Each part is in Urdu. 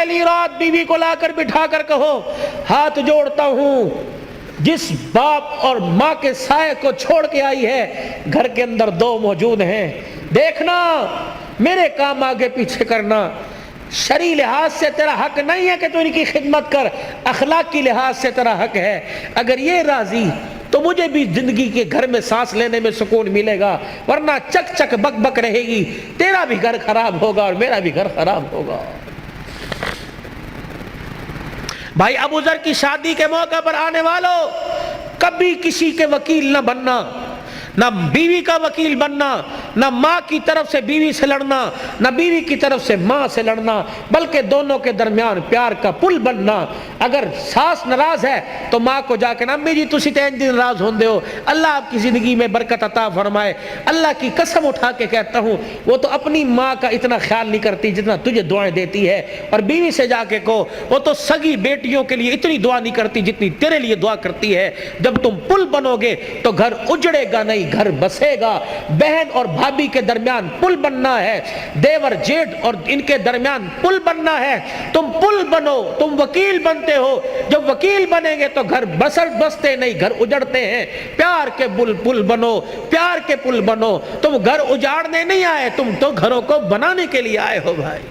پہلی رات بیوی کو لا کر بٹھا کر کہو ہاتھ جوڑتا ہوں، جس باپ اور ماں کے سائے کو چھوڑ کے آئی ہے گھر کے اندر دو موجود ہیں، دیکھنا میرے کام آگے پیچھے کرنا، شرعی لحاظ سے تیرا حق نہیں ہے کہ تو ان کی خدمت کر، اخلاقی لحاظ سے تیرا حق ہے، اگر یہ راضی تو مجھے بھی زندگی کے گھر میں سانس لینے میں سکون ملے گا، ورنہ چک چک بک بک رہے گی، تیرا بھی گھر خراب ہوگا اور میرا بھی گھر خراب ہوگا۔ بھائی ابو ذر کی شادی کے موقع پر آنے والوں، کبھی کسی کے وکیل نہ بننا، نہ بیوی کا وکیل بننا، نہ ماں کی طرف سے بیوی سے لڑنا، نہ بیوی کی طرف سے ماں سے لڑنا، بلکہ دونوں کے درمیان پیار کا پل بننا۔ اگر ساس ناراض ہے تو ماں کو جا کے نا امی جی تسی تے انج ناراض ہوندے ہو، اللہ آپ کی زندگی میں برکت عطا فرمائے، اللہ کی قسم اٹھا کے کہتا ہوں وہ تو اپنی ماں کا اتنا خیال نہیں کرتی جتنا تجھے دعائیں دیتی ہے، اور بیوی سے جا کے کہو وہ تو سگی بیٹیوں کے لیے اتنی دعا نہیں کرتی جتنی تیرے لیے دعا کرتی ہے۔ جب تم پل بنو گے تو گھر اجڑے گا نہیں، گھر بسے گا۔ بہن اور بھابھی کے درمیان پل بننا ہے، دیور جیٹ اور ان کے درمیان پل بننا ہے، تم پل بنو، تم وکیل بنتے ہو، جب وکیل بنیں گے تو گھر بستے نہیں، گھر اجڑتے ہیں۔ پیار کے پل بنو، پیار کے پل بنو، تم گھر اجاڑنے نہیں آئے، تم تو گھروں کو بنانے کے لیے آئے ہو بھائی۔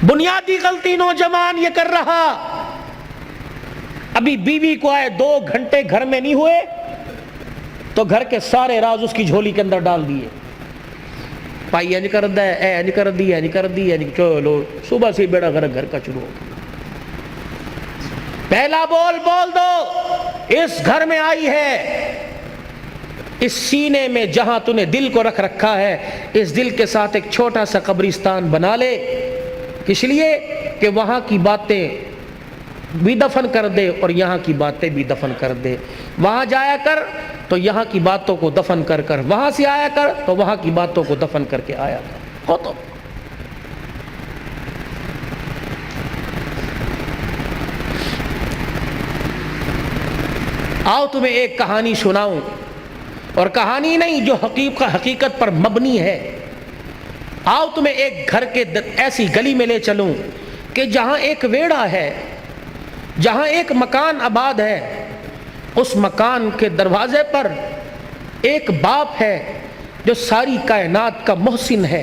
بنیادی غلطی نوجوان یہ کر رہا، ابھی بیوی کو آئے 2 گھنٹے گھر میں نہیں ہوئے تو گھر کے سارے راز اس کی جھولی کے اندر ڈال دیے، پائی انج کر دے، اے انج کر دی، انج کر دی، چلو صبح سے بیڑا گھر کا شروع ہو۔ پہلا بول دو، اس گھر میں آئی ہے، اس سینے میں جہاں تو نے دل کو رکھ رکھا ہے اس دل کے ساتھ ایک چھوٹا سا قبرستان بنا لے، اس لیے کہ وہاں کی باتیں بھی دفن کر دے اور یہاں کی باتیں بھی دفن کر دے۔ وہاں جایا کر تو یہاں کی باتوں کو دفن کر کر، وہاں سے آیا کر تو وہاں کی باتوں کو دفن کر کے آیا کر۔ ہو تو آؤ تمہیں ایک کہانی سناؤں، اور کہانی نہیں جو حقیقت پر مبنی ہے۔ آؤ تمہیں ایک گھر کے ایسی گلی میں لے چلوں کہ جہاں ایک ویڑا ہے، جہاں ایک مکان آباد ہے، اس مکان کے دروازے پر ایک باپ ہے جو ساری کائنات کا محسن ہے،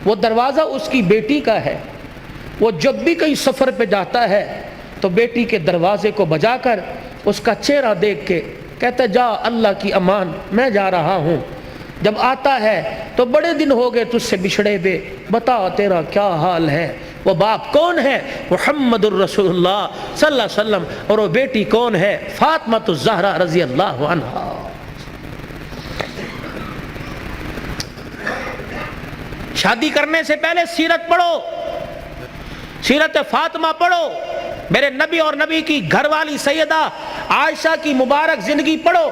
وہ دروازہ اس کی بیٹی کا ہے۔ وہ جب بھی کہیں سفر پہ جاتا ہے تو بیٹی کے دروازے کو بجا کر اس کا چہرہ دیکھ کے کہتا ہے جا اللہ کی امان میں جا رہا ہوں۔ جب آتا ہے تو بڑے دن ہو گئے تجھ سے بچھڑے ہوئے، بتا تیرا کیا حال ہے۔ وہ باپ کون ہے؟ محمد الرسول اللہ صلی اللہ علیہ وسلم، اور وہ بیٹی کون ہے؟ فاطمہ الزہرا رضی اللہ عنہا۔ شادی کرنے سے پہلے سیرت پڑھو، سیرت فاطمہ پڑھو، میرے نبی اور نبی کی گھر والی سیدہ عائشہ کی مبارک زندگی پڑھو۔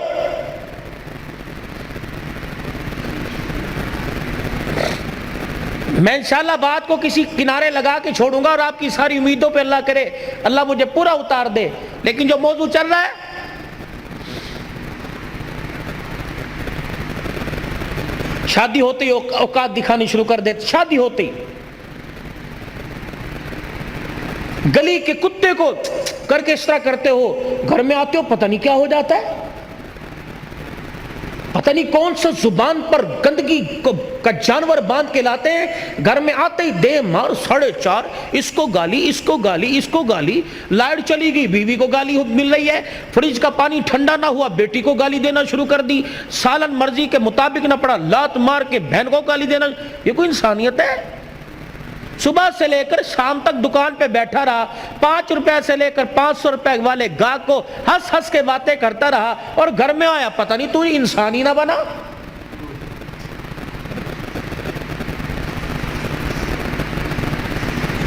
میں انشاءاللہ بات کو کسی کنارے لگا کے چھوڑوں گا اور آپ کی ساری امیدوں پہ اللہ کرے اللہ مجھے پورا اتار دے، لیکن جو موضوع چل رہا ہے شادی ہوتے ہی اوقات دکھانی شروع کر دیتے، شادی ہوتے ہی گلی کے کتے کو کر کے اس طرح کرتے ہو، گھر میں آتے ہو پتہ نہیں کیا ہو جاتا ہے، پتہ نہیں کون سا زبان پر گندگی کا جانور باندھ کے لاتے ہیں، گھر میں آتے ہی دے مار 4:30، اس کو گالی، اس کو گالی، اس کو گالی، لائٹ چلی گئی بیوی کو گالی مل رہی ہے، فریج کا پانی ٹھنڈا نہ ہوا بیٹی کو گالی دینا شروع کر دی، سالن مرضی کے مطابق نہ پڑا لات مار کے بہن کو گالی دینا۔ یہ کوئی انسانیت ہے؟ صبح سے لے کر شام تک دکان پہ بیٹھا رہا، 5 روپے سے لے کر 500 روپے والے گاہک کو ہنس ہنس کے باتیں کرتا رہا، اور گھر میں آیا پتہ نہیں تو انسان ہی نہ بنا۔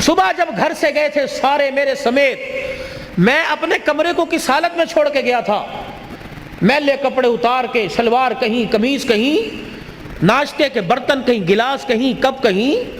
صبح جب گھر سے گئے تھے سارے میرے سمیت، میں اپنے کمرے کو کس حالت میں چھوڑ کے گیا تھا، میلے کپڑے اتار کے، شلوار کہیں، قمیض کہیں، ناشتے کے برتن کہیں، گلاس کہیں، کپ کہیں،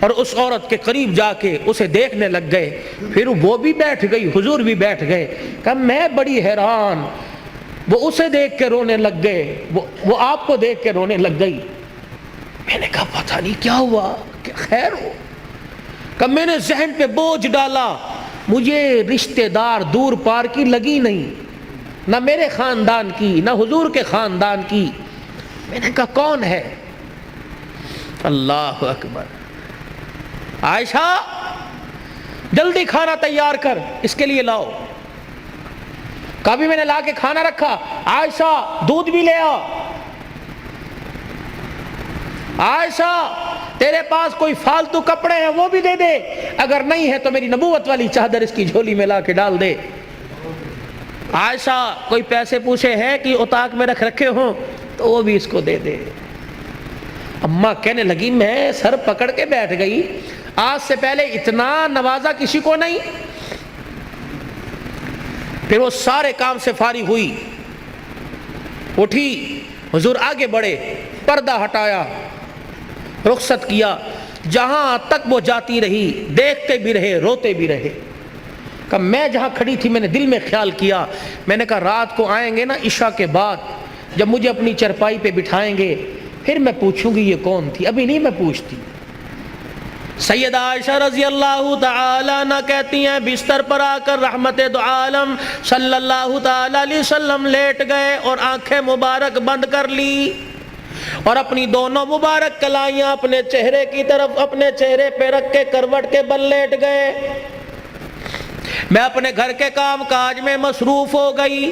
اور اس عورت کے قریب جا کے اسے دیکھنے لگ گئے. پھر وہ بھی بیٹھ گئی, حضور بھی بیٹھ گئے. کہ میں بڑی حیران, وہ اسے دیکھ کے رونے لگ گئے, وہ آپ کو دیکھ کے رونے لگ گئی. میں نے کہا پتہ نہیں کیا ہوا, کہ خیر ہو. کہ میں نے ذہن پہ بوجھ ڈالا, مجھے رشتہ دار دور پار کی لگی نہیں, نہ میرے خاندان کی نہ حضور کے خاندان کی. میں نے کہا کون ہے؟ اللہ اکبر. عائشہ جلدی کھانا تیار کر, اس کے لیے لاؤ. کبھی میں نے لا کے کھانا رکھا, عائشہ دودھ بھی لے آ. عائشہ تیرے پاس کوئی فالتو کپڑے ہیں وہ بھی دے دے, اگر نہیں ہے تو میری نبوت والی چادر اس کی جھولی میں لا کے ڈال دے. عائشہ کوئی پیسے پوچھے ہیں کہ اتاق میں رکھے ہوں تو وہ بھی اس کو دے دے. اماں کہنے لگی میں سر پکڑ کے بیٹھ گئی, آج سے پہلے اتنا نوازا کسی کو نہیں. پھر وہ سارے کام سے فارغ ہوئی, اٹھی, حضور آگے بڑھے, پردہ ہٹایا, رخصت کیا. جہاں تک وہ جاتی رہی دیکھتے بھی رہے روتے بھی رہے. کہ میں جہاں کھڑی تھی میں نے دل میں خیال کیا, میں نے کہا رات کو آئیں گے نا عشاء کے بعد, جب مجھے اپنی چرپائی پہ بٹھائیں گے پھر میں پوچھوں گی یہ کون تھی, ابھی نہیں میں پوچھتی. سیدہ عائشہ رضی اللہ تعالی عنہ کہتی ہیں بستر پر آ کر رحمت دو عالم صلی اللہ تعالی علیہ وسلم لیٹ گئے اور آنکھیں مبارک بند کر لی, اور اپنی دونوں مبارک کلائیاں اپنے چہرے کی طرف اپنے چہرے پہ رکھ کے کروٹ کے بل لیٹ گئے. میں اپنے گھر کے کام کاج میں مصروف ہو گئی.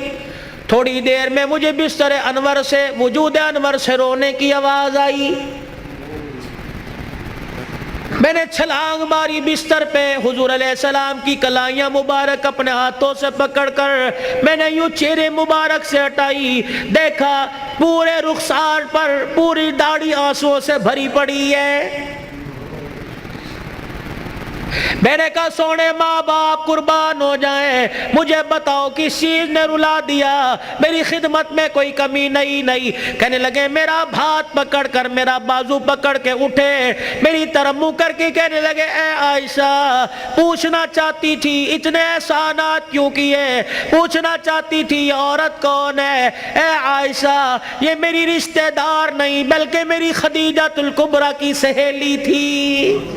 تھوڑی دیر میں مجھے بستر انور سے, وجود انور سے رونے کی آواز آئی. میں نے چھلانگ ماری بستر پہ, حضور علیہ السلام کی کلائیاں مبارک اپنے ہاتھوں سے پکڑ کر میں نے یوں چہرے مبارک سے ہٹائی. دیکھا پورے رخسار پر پوری داڑھی آنسوؤں سے بھری پڑی ہے. میں نے کہا سونے ماں باپ قربان ہو جائیں, مجھے بتاؤ کس چیز نے رلا دیا, میری خدمت میں کوئی کمی نہیں. کہنے لگے میرا ہاتھ پکڑ کر میرا بازو پکڑ کے اٹھے, میری طرف منہ کر کے کہنے لگے اے عائشہ پوچھنا چاہتی تھی اتنے احسانات کیوں کیے, پوچھنا چاہتی تھی یہ عورت کون ہے. اے عائشہ یہ میری رشتہ دار نہیں بلکہ میری خدیجہ الکبریٰ کی سہیلی تھی.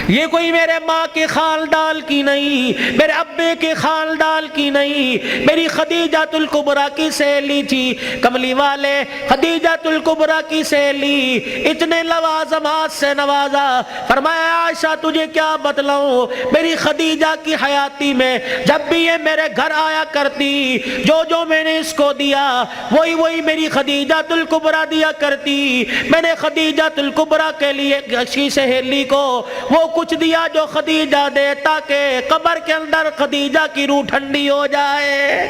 یہ کوئی میرے ماں کے خاندان کی نہیں, میرے ابے کے خاندان کی نہیں, میری خدیجہ الکبریٰ کی سہیلی تھی. کملی والے خدیجہ الکبریٰ کی سہیلی, اتنے لوازمات سے نوازا. فرمایا عائشہ تجھے کیا بتلاؤں, میری خدیجہ کی حیاتی میں جب بھی یہ میرے گھر آیا کرتی, جو میں نے اس کو دیا وہی میری خدیجہ الکبریٰ دیا کرتی. میں نے خدیجہ الکبریٰ کے لیے کی سہیلی کو وہ کچھ دیا جو خدیجہ دے, تاکہ قبر کے اندر خدیجہ کی روح ٹھنڈی ہو جائے.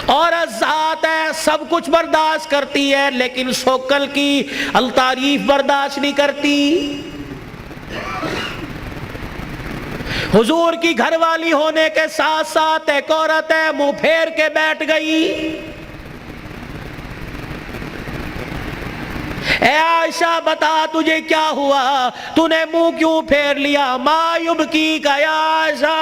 اور ذات ہے سب کچھ برداشت کرتی ہے لیکن سوکل کی التعریف برداشت نہیں کرتی. حضور کی گھر والی ہونے کے ساتھ ساتھ ایک عورت ہے منہ پھیر کے بیٹھ گئی. اے عائشہ بتا تجھے کیا ہوا, تو نے منہ کیوں پھیر لیا؟ ما یبکی کا یا عائشہ,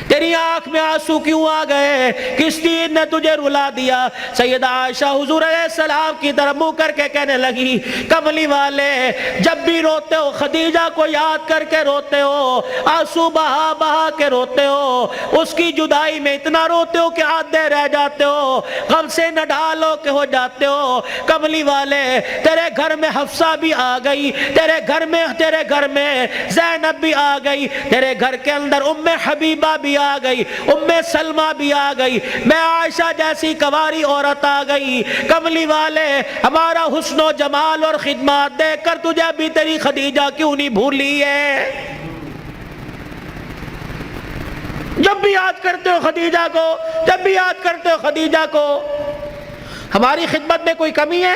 تیری آنکھ میں آنسو کیوں آ گئے, کس چیز نے تجھے رلا دیا؟ سیدہ عائشہ حضور علیہ السلام کی طرف منہ کر کے کہنے لگی کملی والے جب بھی روتے ہو خدیجہ کو یاد کر کے روتے ہو, آنسو بہا بہا کے روتے ہو, اس کی جدائی میں اتنا روتے ہو کہ آدھے رہ جاتے ہو, غم سے نہ ڈالو کہ ہو جاتے ہو. کملی والے تیرے گھر میں حفصہ بھی آ گئی, تیرے گھر میں زینب بھی آ گئی, تیرے گھر کے اندر ام حبیبہ بھی آ گئی, ام سلمہ بھی آ گئی, میں عائشہ جیسی کواری عورت آ گئی. کملی والے ہمارا حسن و جمال اور خدمات دیکھ کر تجھے ابھی تیری خدیجہ کیوں نہیں بھولی ہے؟ جب بھی یاد کرتے ہو خدیجہ کو, جب بھی یاد کرتے ہو خدیجہ کو, ہماری خدمت میں کوئی کمی ہے؟